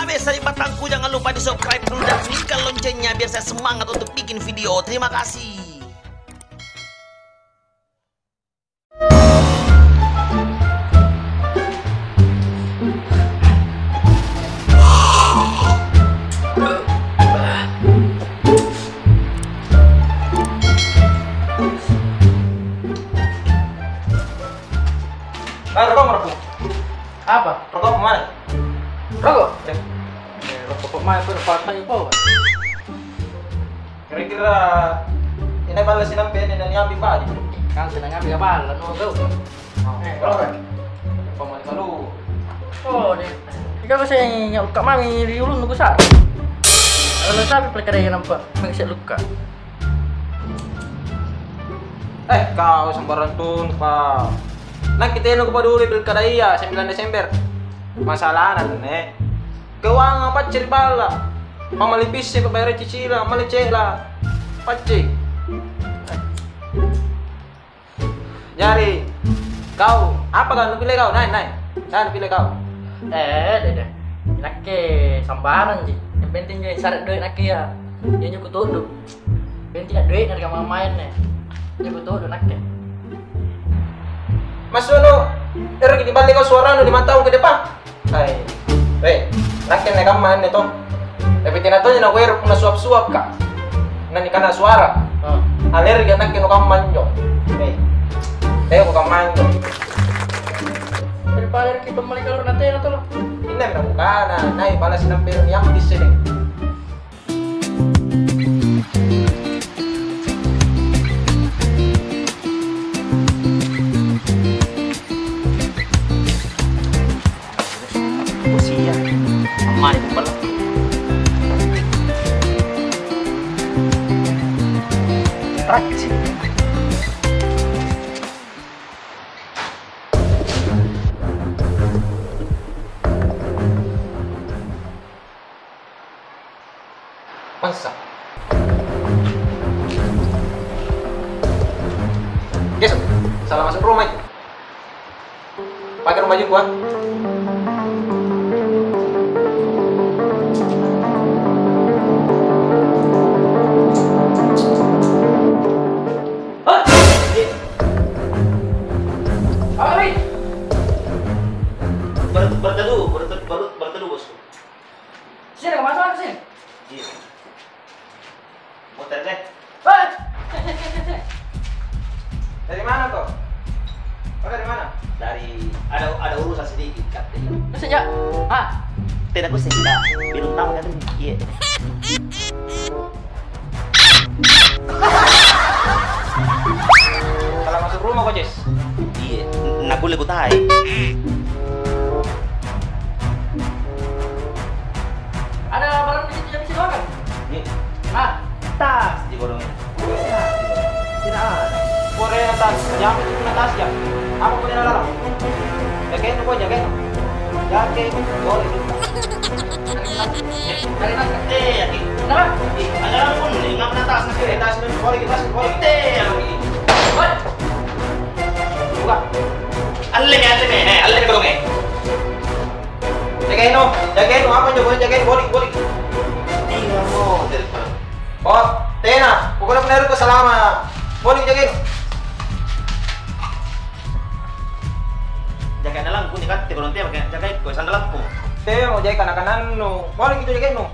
habis dari batangku, jangan lupa di subscribe dulu dan bunyikan loncengnya biar saya semangat untuk bikin video. Terima kasih. Rokok. Apa? Rokok mana? Rokok? Rokok mana pun patah itu. Kira-kira ini balas sinam ini dan nyambi padi. Kan senang ngambil balas no go. Rokok. Paman kalau. Oh, deh. Jika kau saya luka mami di ulun nunggu sah. Kalau tapi pelakar yang nampak mengisap luka. Kau sembarang tun pak. Nah kita yang peduli pilkada iya 9 Desember. Masalah nih. Keuangan apa cari bala. Pamalipis sih bayar cicilan, malicek lah. Pacik. Nyari. Kau apa kan pilih kau? Naik. Jangan pilih kau. Deh. Nake sambaran sih. Yang penting jadi syarat duit nake ya. Dia nyukup tuh. Penting duit harga main nih. Nyukup tuh nake. Mas Dono, di balik kau suara di mata ke depan. Nakin nekam main itu. Tapi tinatonya nak wear puna suap kak. Nani kana suara. Alergi nakin kamu manjo. Kamu manjo. Daripada kita balik kalau nanti itu loh. Ini nak bukan, naik balas nampil yang di sini. Mari pala. Traksi. Masa. Guys, salah masuk rumah. Pakai rumah gua. Berteduh bosku. Sini ke masuk sini. Iya. Muter deh. Dari mana kau? Kau dari mana? Dari ada urusan sedikit katanya. Maksudnya? Tidak aku tidak. Belum tahu kan? Iya. Kalau masuk rumah kau, Jess? Iya. Nak boleh ku tahu. Ada barang di situ yang bisa dimakan? Iya. Tas di bodongnya. Tidak ada. Korea tas, jamin itu tas ya. Apa punya dalam? Jaket itu jaket. Jaket boleh juga. Dari tas. Yakin. Kenapa? Ada pun nggak pernah tas nasi. Tas boleh kita boleh. Lagi. Buka. Alle bodongnya. Jagain apa coba jagain balik. Iya mau telepon. Oh, Tena, pokoknya benar itu selama. Balik jagain. Jagain dalam ku dekat di kolong teh pakai jagain ku sandalanku. Teh mau jaga kanan nu. Balik itu jagain nu.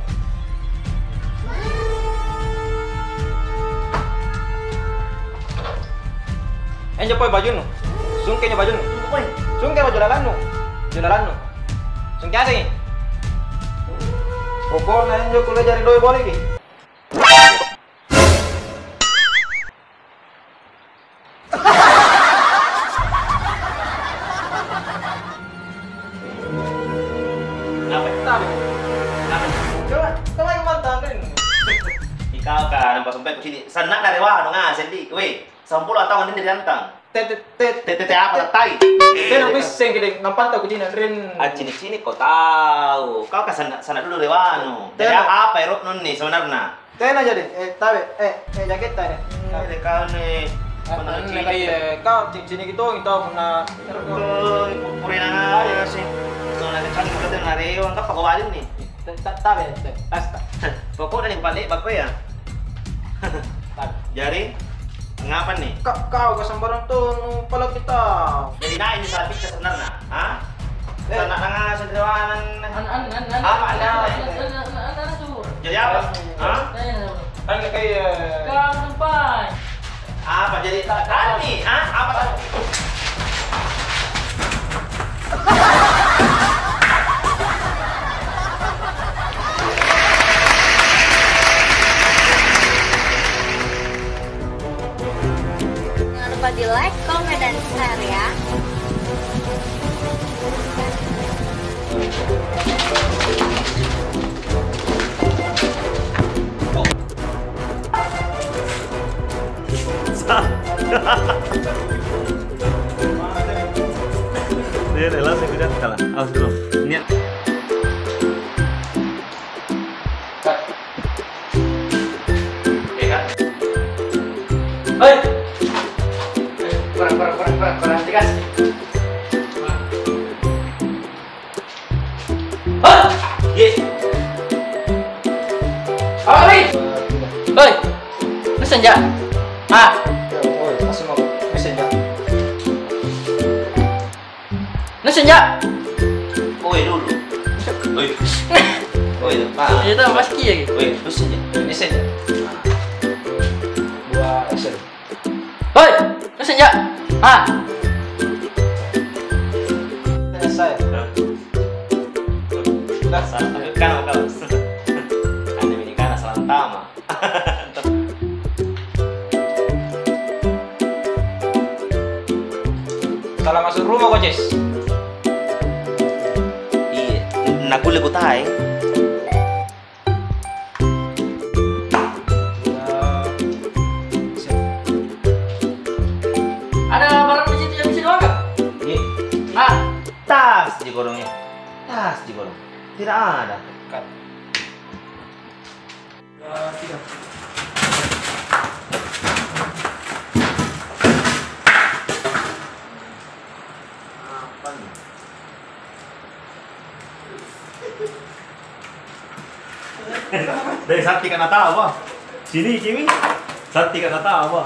Jokoy baju nu. Sungkenya baju nu. Sungke baju dalan nu. Sungke sih. Pokoknya enjo kuliah cari doi boleh ki. Coba yang mantan rin. Ikaw ka nang pasumpay ko sini. Sana na rewa nga sendi. We, 10 atau hindi dirantang. Tete apa tay? Kaya nang sing gede ngampantau ko dinan rin. Cini kau tahu. Kau ka sana dulu lewano. Jadi apa erot nun nih sebenarnya? Tena jadi tahu jaket tadi. Ini kau nih. Kau cini gitu itu puna. Purina nga sih. So na kan kita na rewa ka pagawalin nih. Tabe, basta. Pokoknya nih balik bapak ya. Jari ngapa nih? Kau kesambaran tuh pala kita. Jadi nah ini sapi sebenarnya, ah? Sana nanga sendirian. Apa ada? Jadi apa? Hah? Kan kayak Apa jadi tani? Ah, apa tadi? Jangan lupa di like, komen, dan share ya. Ini langsung udah kalah. Awas dulu. Niat. kan? Hei! Kurang tegas. Hah? Ye. Hei! Hei! Messenger. Ah. Masih mau messenger. Messenger. Oi dulu. Oi. Oi, Pak. Itu masih kia gitu. Oi, terus aja. Messenger. Dua action. Hei! Messenger. Ah. Selesai. Sudah sampai kan kalau. Ane ini kan salam tama. Salah masuk rumah kok, Jess. Iya, nak boleh ku tai. Ada barang di situ yang bisa dimakan? Iya. Ah, Tas di gorongnya. Tas di gorong. Tidak ada. kan. Tidak. Apa nih? Dari Sakti kan tahu apa? Sini Kimi. Sakti kan tahu apa?